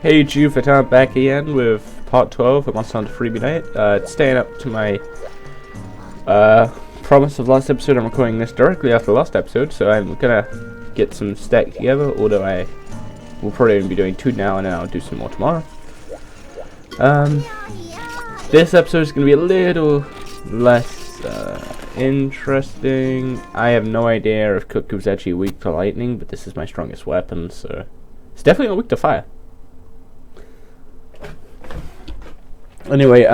Hey Jupiter, back again with part 12 of Monster Hunter Freebie Night. Staying up to my promise of last episode. I'm recording this directly after the last episode, so I'm gonna get some stack together, although I will probably only be doing 2 now, and then I'll do some more tomorrow. This episode is gonna be a little less interesting. I have no idea if Cuckoo's actually weak to lightning, but this is my strongest weapon, so it's definitely not weak to fire. Anyway,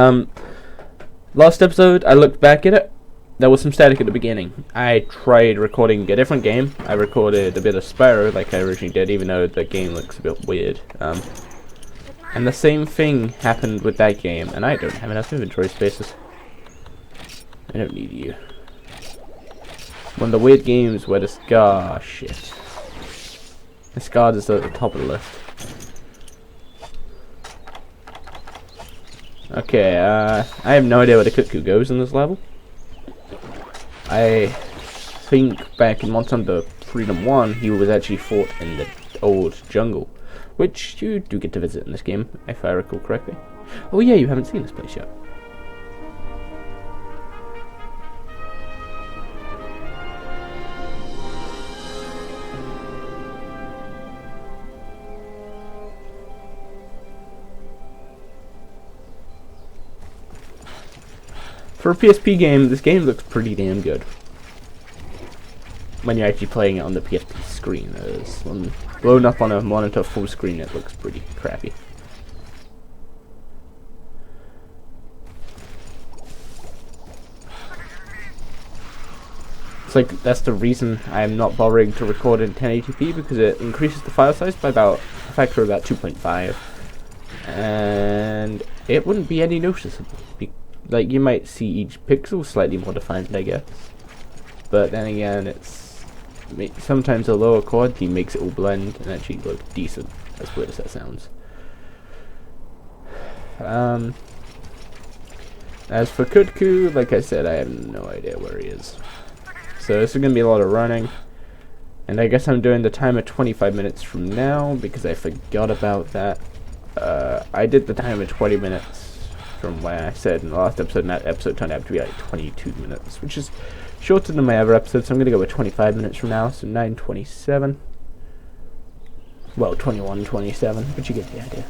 last episode, I looked back at it. There was some static at the beginning. I tried recording a different game. I recorded a bit of Spyro like I originally did, even though the game looks a bit weird. And the same thing happened with that game, and I don't have enough inventory spaces. I don't need you. One of the weird games where the scar... shit. The scar is at the top of the list. Okay, I have no idea where the Cuckoo goes in this level. I think back in Monster Hunter Freedom 1, he was actually fought in the old jungle, which you do get to visit in this game, if I recall correctly. Oh yeah, you haven't seen this place yet. For a PSP game, this game looks pretty damn good. When you're actually playing it on the PSP screen, when blown up on a monitor full screen, it looks pretty crappy. It's like, that's the reason I'm not bothering to record in 1080p, because it increases the file size by about a factor of about 2.5. And it wouldn't be any noticeable. Like, you might see each pixel slightly more defined, I guess. But then again, it's... sometimes a lower quality makes it all blend and actually look decent, as weird as that sounds. As for Cuckoo, like I said, I have no idea where he is. So this is going to be a lot of running. And I guess I'm doing the timer 25 minutes from now, because I forgot about that. I did the timer 20 minutes. From what I said in the last episode, and that episode turned out to be like 22 minutes, which is shorter than my other episode, so I'm going to go with 25 minutes from now, so 9:27. Well, 21:27, but you get the idea.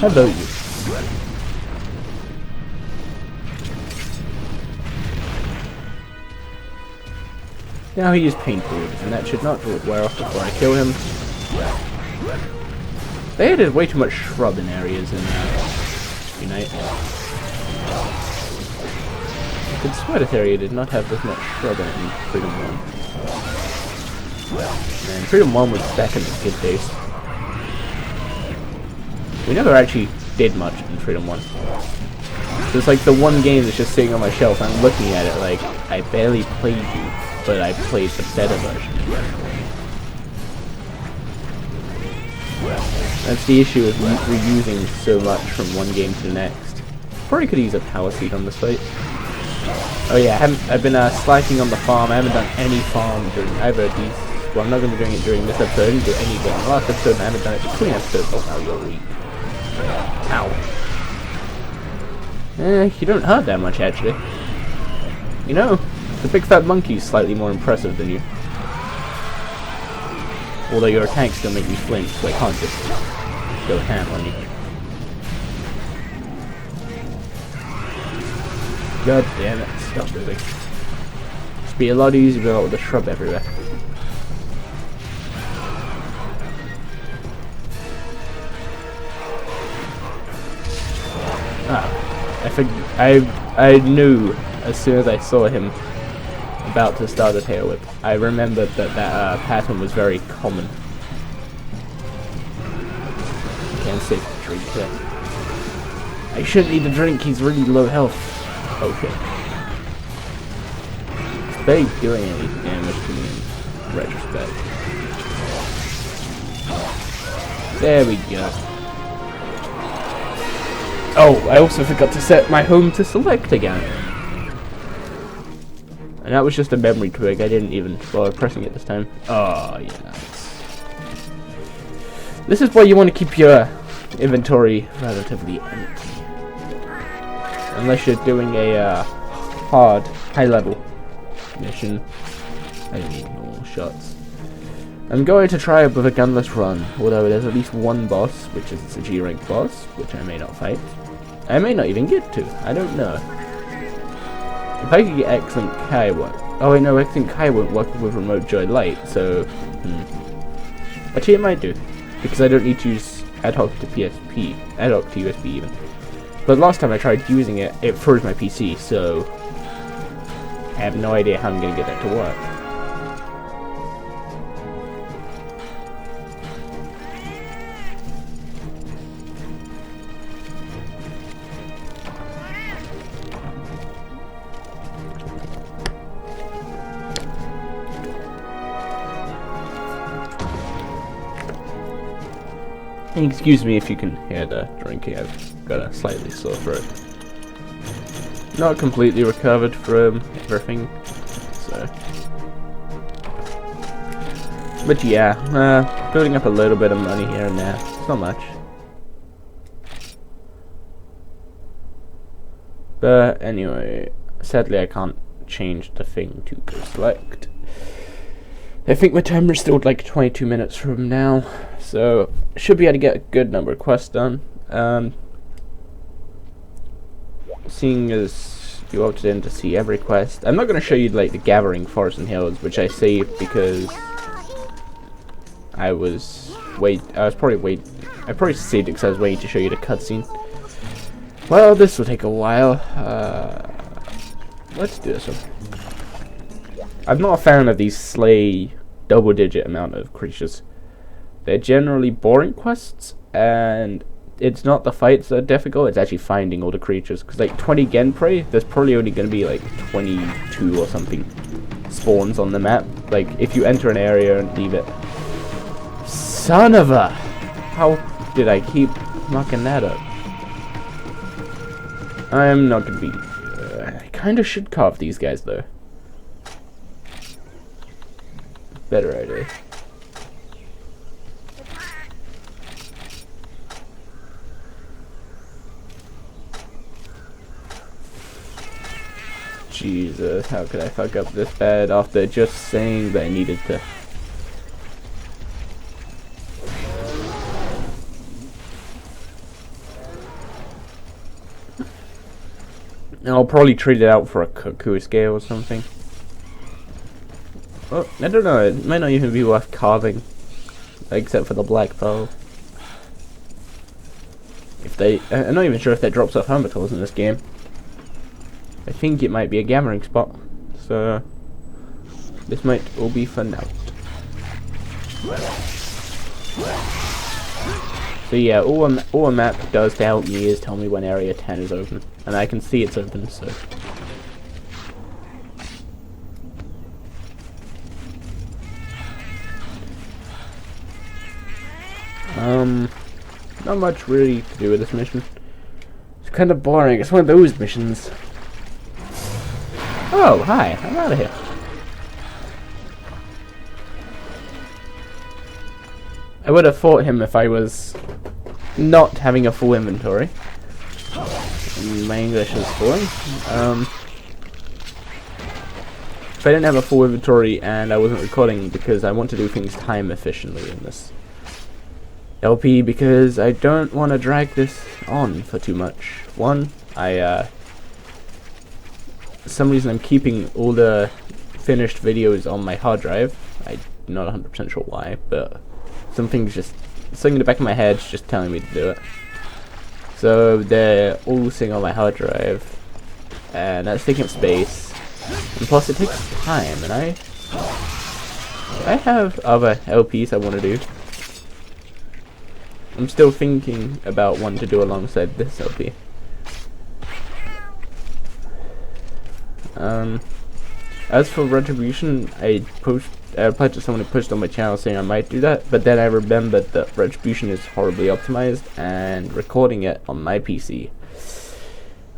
Hello, you. Now he is painful, and that should not wear off before I kill him. They added way too much shrub in areas in Unite. The Sweated area did not have this much shrub in it in Freedom 1. And Freedom 1 was back in the good days. We never actually did much in Freedom 1. So it's like the one game that's just sitting on my shelf, I'm looking at it like, I barely played you, but I played the better version. That's the issue with reusing so much from one game to the next. Probably could use a power seed on this fight. Oh yeah, I've been slacking on the farm. I haven't done any farm during either of these. Well, I'm not going to be doing it during this episode. I didn't do any of it in the last episode, and I haven't done it between episodes. Oh, now you're weak. Ow. You don't hurt that much, actually. You know, the big fat monkey's slightly more impressive than you. Although your attacks still make me flinch, so I can't just go ham on you. God damn it, stop moving. It'd be a lot easier without the shrub everywhere. I knew as soon as I saw him about to start a tail whip. I remembered that pattern was very common. Can't save the drink there. I shouldn't need the drink, he's really low health. Okay. It's barely doing any damage to me in retrospect. There we go. Oh, I also forgot to set my home to select again. And that was just a memory twig, I didn't even bother pressing it this time. Oh, yeah, nice. This is why you want to keep your inventory relatively empty. Unless you're doing a hard, high-level mission. I need normal shots. I'm going to try it with a gunless run, although there's at least one boss, which is a G-rank boss, which I may not fight. I may not even get to, I don't know. If I could get Excellent Kai work. Oh wait, no, Excellent Kai won't work with Remote Joy Light, so... Actually it might do, because I don't need to use ad hoc to PSP, ad hoc to USB even. But last time I tried using it, it froze my PC, so... I have no idea how I'm going to get that to work. Excuse me if you can hear the drinking, I've got a slightly sore throat. Not completely recovered from everything, so... But yeah, building up a little bit of money here and there, it's not much. But anyway, sadly I can't change the thing to go select. I think my timer is still like 22 minutes from now, so should be able to get a good number of quests done. Seeing as you opted in to see every quest, I'm not going to show you like the Gathering Forests and Hills, which I saved because I probably saved it because I was waiting to show you the cutscene. Well, this will take a while. Let's do this one. I'm not a fan of these slay double-digit amount of creatures. They're generally boring quests, and it's not the fights that are difficult, it's actually finding all the creatures. Because like 20 Genprey, there's probably only going to be like 22 or something spawns on the map. Like if you enter an area and leave it. Son of a... How did I keep knocking that up? I'm not going to be... I kind of should carve these guys though. Better idea. Jesus, how could I fuck up this bad after just saying that I needed to? I'll probably trade it out for a cuckoo scale or something. Well, I don't know, it might not even be worth carving, except for the black pearl. I'm not even sure if that drops off hermitals in this game. I think it might be a gathering spot, so this might all be for now. So yeah, all a map does to help me is tell me when area 10 is open, and I can see it's open, so. Not much really to do with this mission. It's kind of boring. It's one of those missions. Oh, hi. I'm out of here. I would have fought him if I was not having a full inventory. My English is falling. If I didn't have a full inventory and I wasn't recording because I want to do things time efficiently in this LP, because I don't want to drag this on for too much. One, for some reason I'm keeping all the finished videos on my hard drive. I'm not 100% sure why, but something in the back of my head's just telling me to do it. So they're all sitting on my hard drive, and that's taking up space. And plus it takes time, and I have other LPs I want to do. I'm still thinking about one to do alongside this LP. As for Retribution, I replied to someone who pushed on my channel saying I might do that, but then I remembered that Retribution is horribly optimized, and recording it on my PC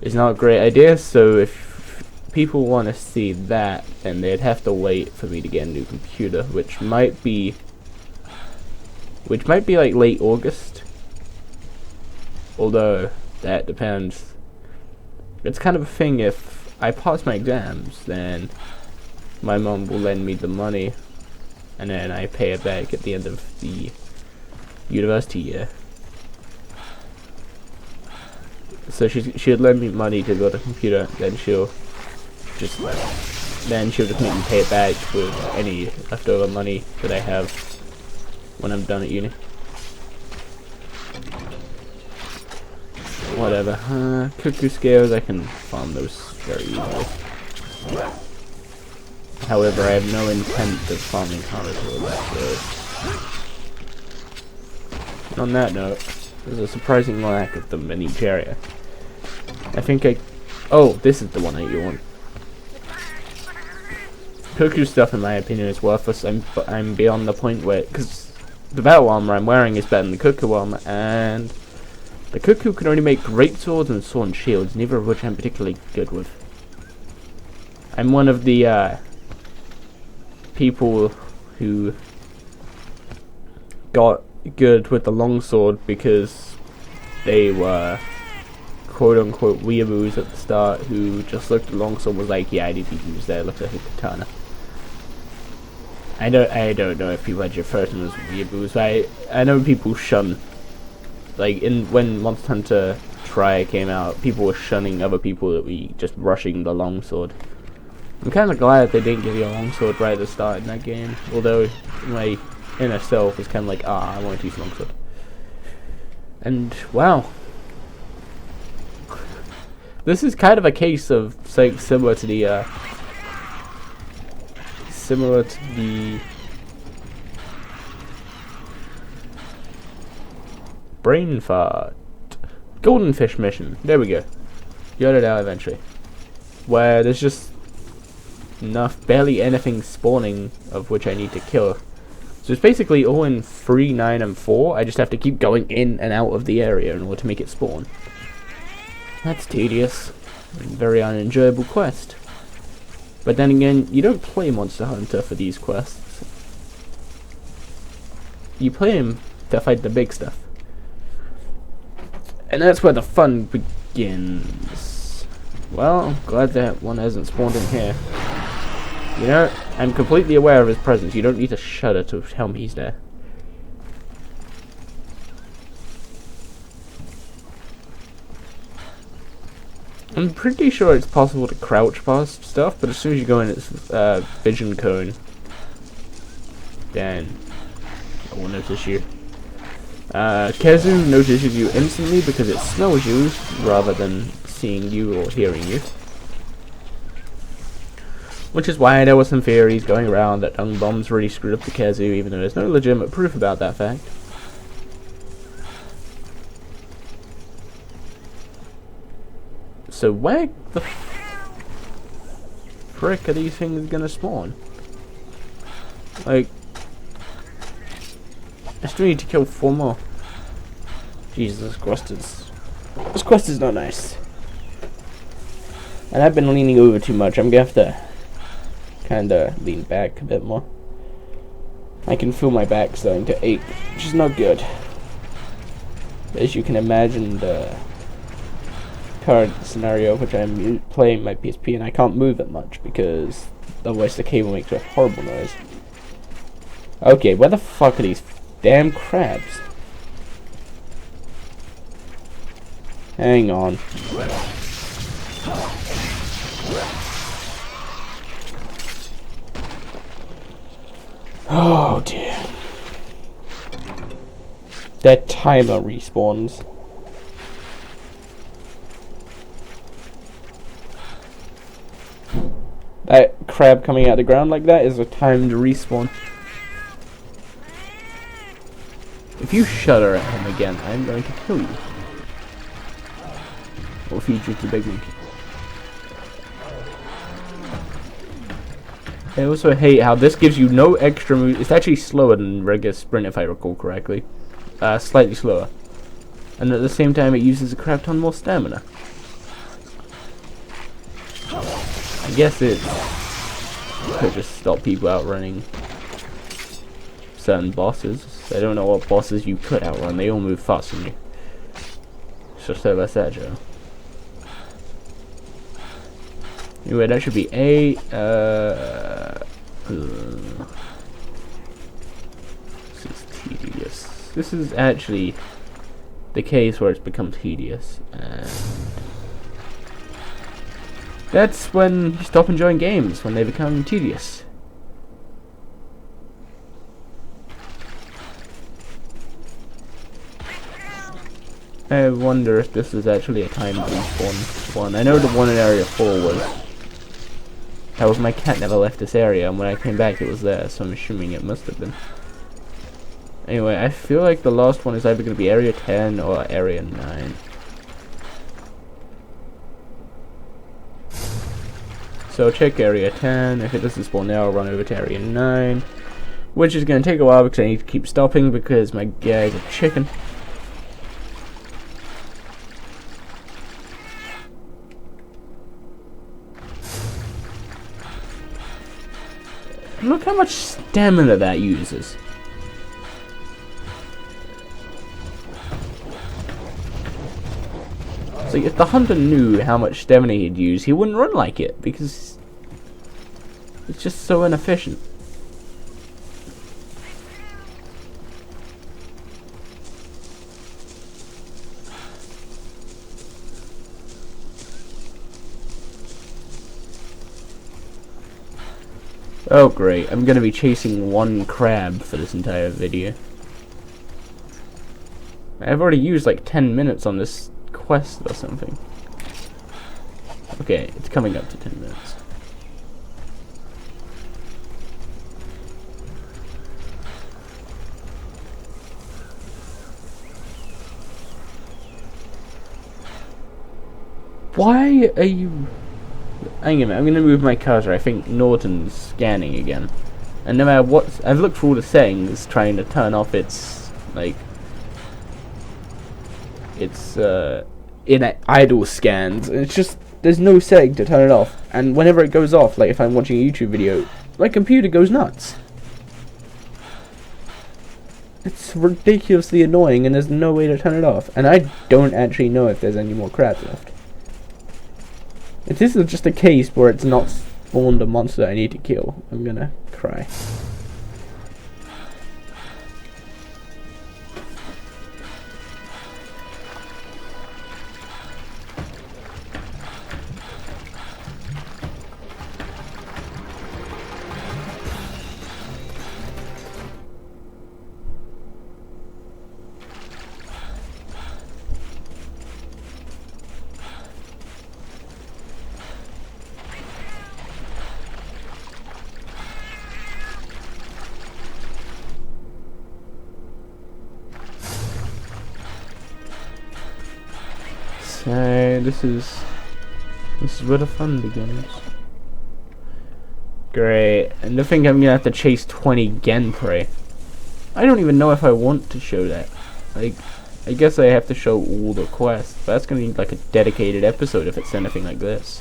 is not a great idea, so if people want to see that, then they'd have to wait for me to get a new computer, which might be which might be like late August. Although, that depends. It's kind of a thing, if I pass my exams, then my mom will lend me the money, and then I pay it back at the end of the university year. So she'd lend me money to build a computer, then she'll just make me pay it back with any leftover money that I have when I'm done at uni. Whatever. Cuckoo scales, I can farm those very easily. However, I have no intent of farming hardcore. And on that note, there's a surprising lack of them in each area. I think oh, this is the one I want. Cuckoo stuff, in my opinion, is worthless. I'm beyond the point where, because the battle armor I'm wearing is better than the cuckoo armor, and the cuckoo can only make great swords and sword and shields, neither of which I'm particularly good with. I'm one of the people who got good with the longsword because they were quote-unquote weeaboos at the start who just looked at the longsword and was like, yeah, I need to use that, look like a katana. I don't know if people had referred to them as weeaboos, but I know people shun, like, when Monster Hunter Tri came out, people were shunning other people that were just rushing the longsword. I'm kind of glad they didn't give you a longsword right at the start in that game, although my inner self is kind of like, I want to use longsword. And, wow. This is kind of a case of something similar to the brain fart golden fish mission. There we go. Got it out eventually. Where there's just barely anything spawning of which I need to kill. So it's basically all in 3, 9, and 4. I just have to keep going in and out of the area in order to make it spawn. That's tedious. And very unenjoyable quest. But then again, you don't play Monster Hunter for these quests. You play him to fight the big stuff. And that's where the fun begins. Well, I'm glad that one hasn't spawned in here. You know, I'm completely aware of his presence. You don't need to shudder to tell me he's there. I'm pretty sure it's possible to crouch past stuff, but as soon as you go in its vision cone, then it will notice you. Kezu notices you instantly because it smells you rather than seeing you or hearing you. Which is why there were some theories going around that dung bombs really screwed up the Kezu, even though there's no legitimate proof about that fact. So where the frick are these things gonna spawn? Like, I still need to kill 4 more. Jesus, this quest is not nice. And I've been leaning over too much. I'm gonna have to kinda lean back a bit more. I can feel my back starting to ache, which is not good. As you can imagine, the current scenario which I'm playing my PSP, and I can't move it much because otherwise the cable makes a horrible noise. Okay, where the fuck are these damn crabs? Hang on. Oh dear. That timer respawns. That crab coming out of the ground like that is a timed respawn. If you shudder at him again, I'm going to kill you. Or feed you to the big monkey. I also hate how this gives you no extra move. It's actually slower than regular sprint if I recall correctly. Slightly slower. And at the same time it uses a crap ton more stamina. I guess it could just stop people outrunning certain bosses. So I don't know what bosses you could outrun. They all move faster than you. So less agile. Anyway, that should be A. This is tedious. This is actually the case where it's become tedious. And that's when you stop enjoying games, when they become tedious. I wonder if this is actually a time respawn one. I know the one in area 4 was. That was my cat never left this area, and when I came back it was there, so I'm assuming it must have been. Anyway, I feel like the last one is either going to be area 10 or area 9. So check area 10. If it doesn't spawn there, I'll run over to area 9. Which is going to take a while because I need to keep stopping because my guy's a chicken. Look how much stamina that uses. So if the hunter knew how much stamina he'd use, he wouldn't run like it, because it's just so inefficient. Oh great, I'm gonna be chasing one crab for this entire video. I've already used like 10 minutes on this quest or something. Okay, it's coming up to 10 minutes. Why are you... Hang on a minute, I'm going to move my cursor. I think Norton's scanning again. And no matter what... I've looked through all the settings trying to turn off its... like... its... in idle scans. It's just... there's no setting to turn it off. And whenever it goes off, like if I'm watching a YouTube video, my computer goes nuts. It's ridiculously annoying and there's no way to turn it off. And I don't actually know if there's any more crabs left. If this is just a case where it's not spawned a monster I need to kill, I'm gonna cry. So this is where the fun begins. Great, and I think I'm gonna have to chase 20 Genprey. I don't even know if I want to show that. Like, I guess I have to show all the quests, but that's gonna need like a dedicated episode if it's anything like this.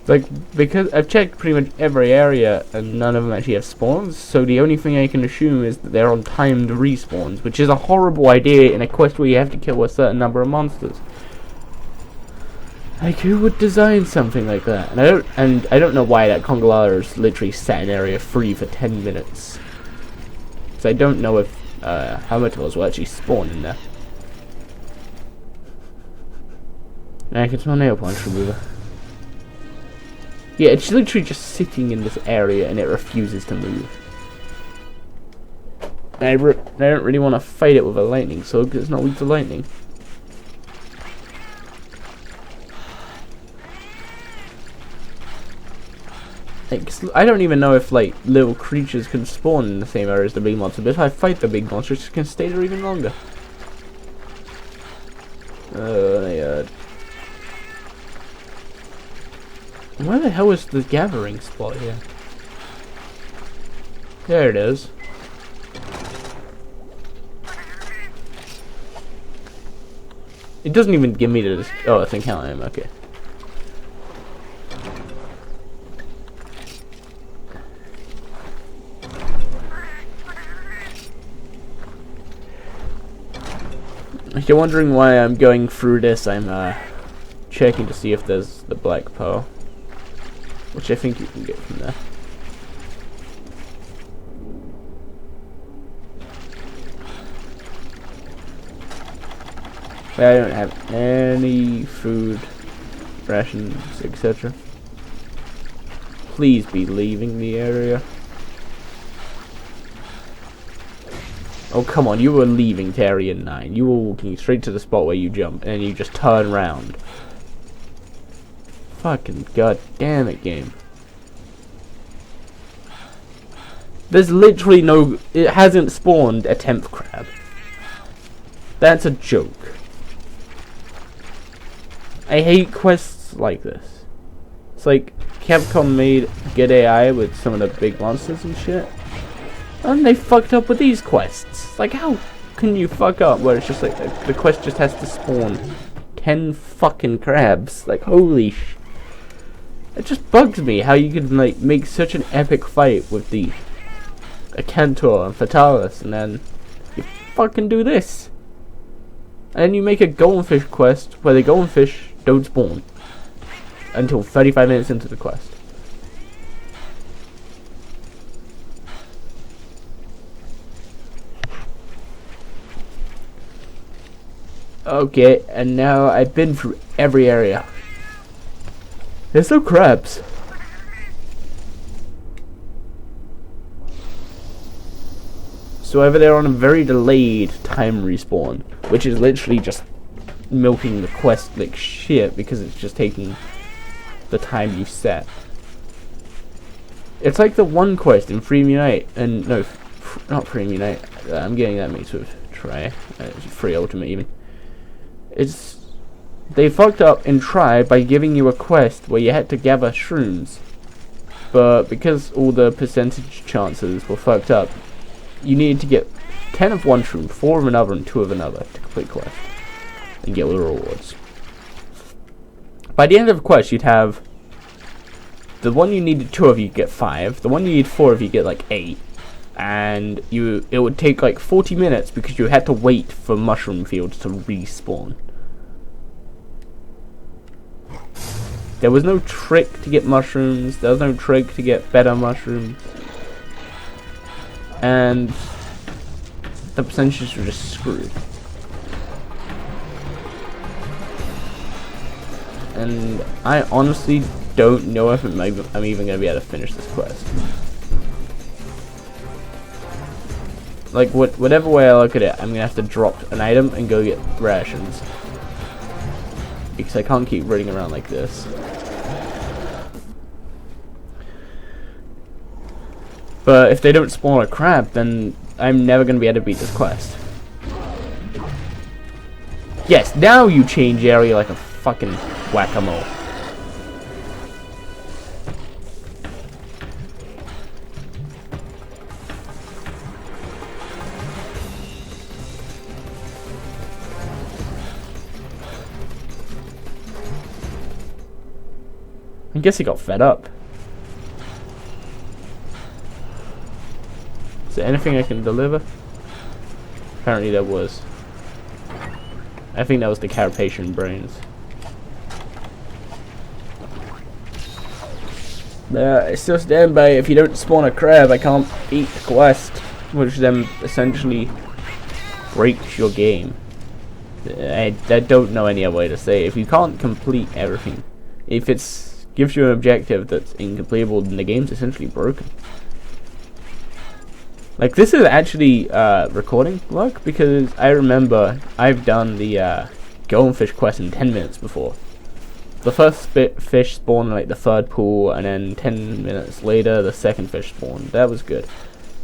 Like, because I've checked pretty much every area and none of them actually have spawns, so the only thing I can assume is that they're on timed respawns, which is a horrible idea in a quest where you have to kill a certain number of monsters. Like, who would design something like that? And I don't know why that Congalala is literally sat in area 3 for 10 minutes. So I don't know if Hamators will actually spawn in there. I can smell nail polish remover. Yeah, it's literally just sitting in this area and it refuses to move. I don't really want to fight it with a lightning sword because it's not weak to lightning. Like, I don't even know if like little creatures can spawn in the same area as the big monster, but if I fight the big monster, it can stay there even longer. Oh my god. Where the hell is the gathering spot here? There it is. It doesn't even give me the... Oh, it's encounter him, okay. If you're wondering why I'm going through this, I'm checking to see if there's the black pearl, which I think you can get from there. I don't have any food, rations, etc. Please be leaving the area. Oh, come on, you were leaving Terry in 9. You were walking straight to the spot where you jumped, and you just turn around. Fucking god damn it, game. There's literally no... It hasn't spawned a 10th crab. That's a joke. I hate quests like this. It's like Capcom made good AI with some of the big monsters and shit, and they fucked up with these quests. Like, how can you fuck up where it's just like the quest just has to spawn 10 fucking crabs? Like, holy sh... It just bugs me how you could like make such an epic fight with the Acantor and Fatalis, and then you fucking do this. And then you make a goldfish quest where the goldfish don't spawn until 35 minutes into the quest. Okay, and now I've been through every area. There's no crabs. So either they're on a very delayed time respawn, which is literally just milking the quest like shit because it's just taking the time you set. It's like the one quest in Free Unite, and no, not Free Unite. I'm getting that mixed with Try. Free Ultimate even. It's they fucked up in Try by giving you a quest where you had to gather shrooms, but because all the percentage chances were fucked up, you needed to get 10 of one shroom, 4 of another, and 2 of another to complete quest and get all the rewards. By the end of the quest, you'd have the one you needed 2 of, you get 5. The one you need 4 of, you get like 8. And it would take like 40 minutes because you had to wait for mushroom fields to respawn. There was no trick to get mushrooms. There was no trick to get better mushrooms. And the percentages were just screwed. And I honestly don't know if I'm even going to be able to finish this quest. Like, whatever way I look at it, I'm going to have to drop an item and go get rations. Because I can't keep running around like this. But if they don't spawn a crab, then I'm never going to be able to beat this quest. Yes, now you change area like a fucking whack-a-mole. I guess he got fed up. Is there anything I can deliver? Apparently there was. I think that was the carapacian brains. It's still standby. If you don't spawn a crab, I can't beat the quest, which then essentially breaks your game. I don't know any other way to say it. If you can't complete everything, if it's gives you an objective that's incompletable, then the game's essentially broken. Like, this is actually recording luck, because I remember I've done the goldfish quest in 10 minutes before. The first fish spawned in like the third pool, and then 10 minutes later the second fish spawned. That was good.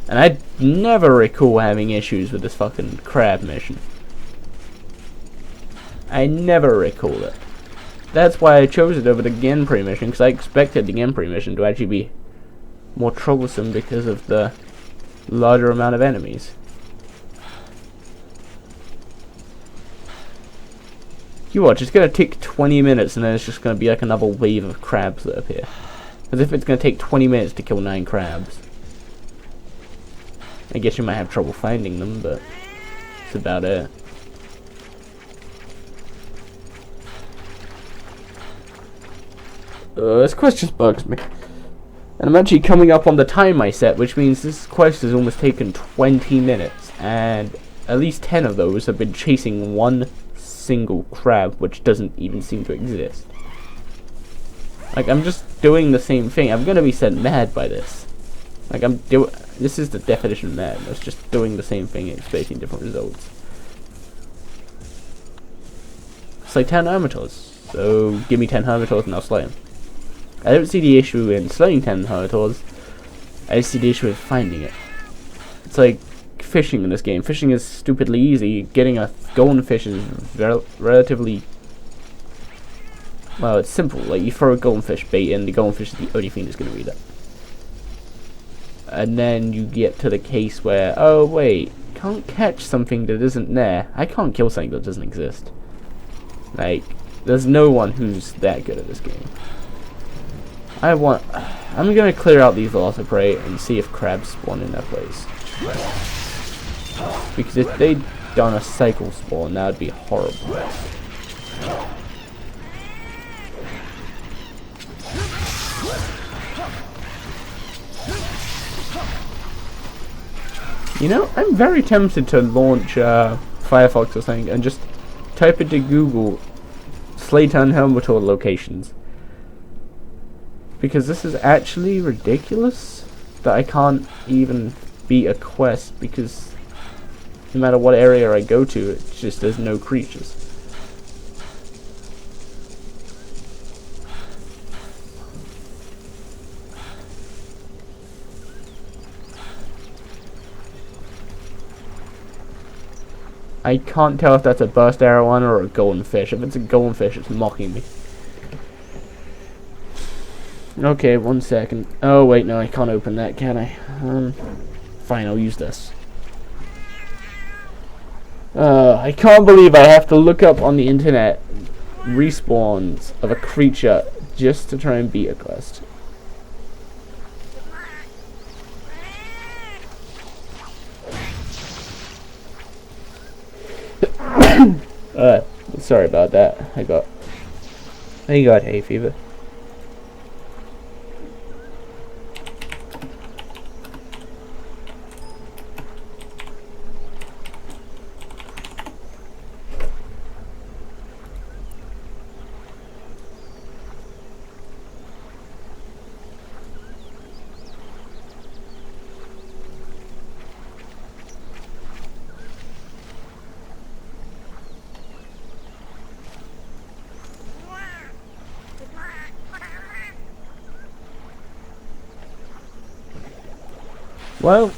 And I never recall having issues with this fucking crab mission. I never recall it. That's why I chose it over the Genpri mission, because I expected the Genpri mission to actually be more troublesome because of the larger amount of enemies. You watch, it's gonna take 20 minutes and then it's just gonna be like another wave of crabs that appear. As if it's gonna take 20 minutes to kill 9 crabs. I guess you might have trouble finding them, but that's about it. This quest just bugs me. And I'm actually coming up on the time I set, which means this quest has almost taken 20 minutes. And at least 10 of those have been chasing one single crab, which doesn't even seem to exist. Like, I'm just doing the same thing. I'm gonna be sent mad by this. Like, this is the definition of madness, just doing the same thing and expecting different results. It's like 10 hermitors, so give me 10 hermitors and I'll slay them. I don't see the issue in slaying 10 hermitors, I just see the issue with finding it. It's like fishing in this game. Fishing is stupidly easy. Getting a golden fish is relatively... well, it's simple. Like, you throw a golden fish bait in, the golden fish is the only thing that's going to eat it. And then you get to the case where, oh wait, can't catch something that isn't there. I can't kill something that doesn't exist. Like, there's no one who's that good at this game. I'm gonna clear out these velociprey and see if crabs spawn in that place. Because if they'd done a cycle spawn, that would be horrible. You know, I'm very tempted to launch Firefox or something and just type into Google Slayton Helmetor locations. Because this is actually ridiculous that I can't even beat a quest because no matter what area I go to, it's just there's no creatures. I can't tell if that's a burst arrow one or a golden fish. If it's a golden fish, it's mocking me. Okay, 1 second. Oh wait, no, I can't open that, can I? Fine, I'll use this. I can't believe I have to look up on the internet respawns of a creature just to try and beat a quest. Sorry about that. I got hay fever. Well,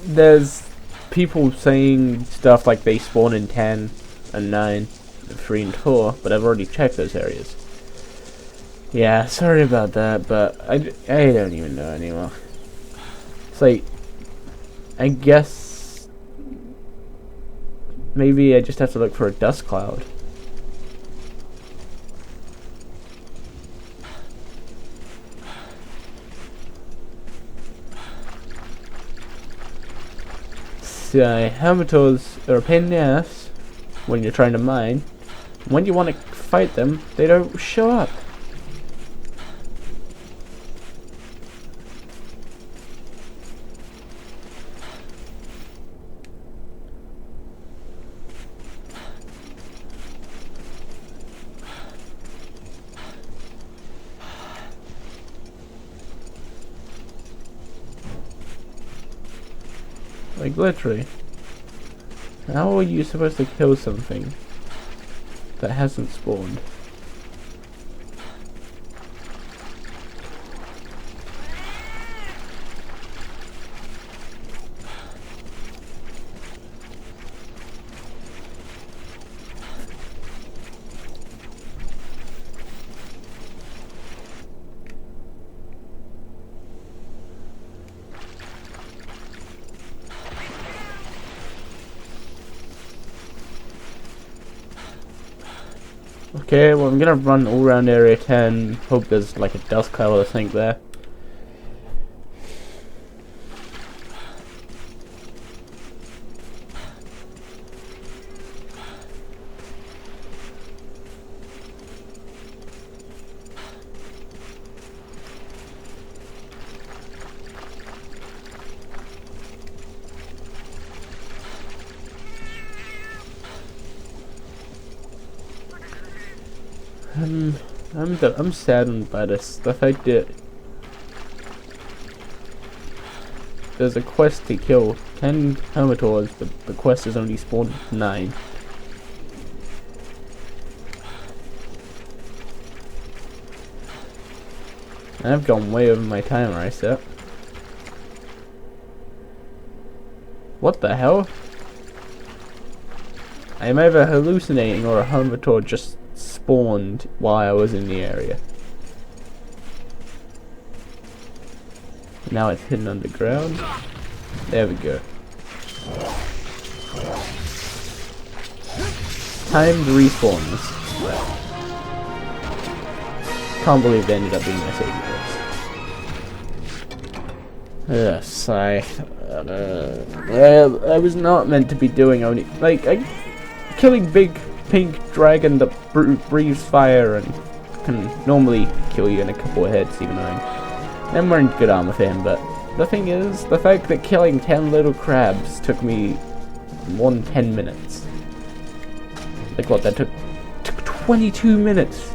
there's people saying stuff like they spawn in 10 and 9, 3 and 4, but I've already checked those areas. Yeah, sorry about that, but I don't even know anymore. It's like, I guess maybe I just have to look for a dust cloud. Hermitors are a pain in the ass when you're trying to mine. When you want to fight them, they don't show up. Like, literally. How are you supposed to kill something that hasn't spawned? Okay, well I'm gonna run all around area 10, hope there's like a dust cloud or something there. I'm saddened by this. The fact that there's a quest to kill 10 hermitors, but the quest has only spawned 9. And I've gone way over my timer I set. What the hell? I'm either hallucinating or a hermitor just spawned while I was in the area. Now it's hidden underground. There we go. Timed respawns. Can't believe they ended up being my saving place. Yes, I was not meant to be doing only killing big pink dragon that breathes fire and can normally kill you in a couple of hits, even though I'm wearing good armor for him. But the thing is, the fact that killing 10 little crabs took me 10 minutes. Like what? That took 22 minutes.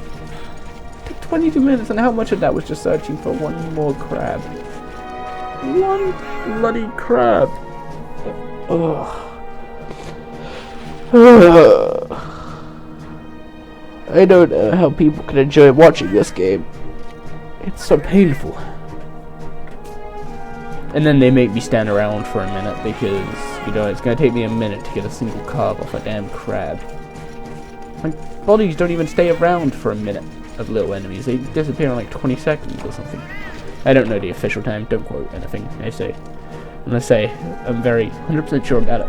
It took 22 minutes, and how much of that was just searching for one more crab? One bloody crab. Ugh. I don't know how people can enjoy watching this game. It's so painful. And then they make me stand around for a minute because, you know, it's gonna take me a minute to get a single carve off a damn crab. Like, bodies don't even stay around for a minute of little enemies. They disappear in like 20 seconds or something. I don't know the official time. Don't quote anything I say. Unless I'm very 100% sure about it.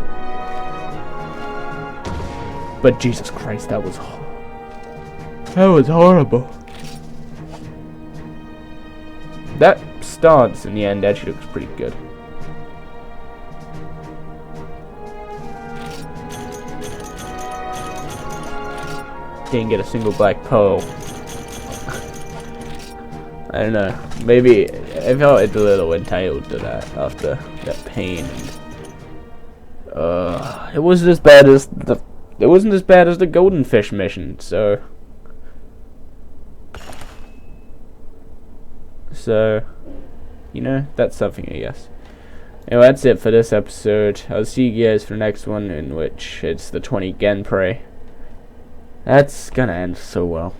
But Jesus Christ, that was horrible. That stance in the end actually looks pretty good. Didn't get a single black pearl. I don't know. Maybe I felt a little entitled to that after that pain. It wasn't as bad as the golden fish mission. So, you know, that's something, I guess. Anyway, that's it for this episode. I'll see you guys for the next one, in which it's the 20 Genprey. That's gonna end so well.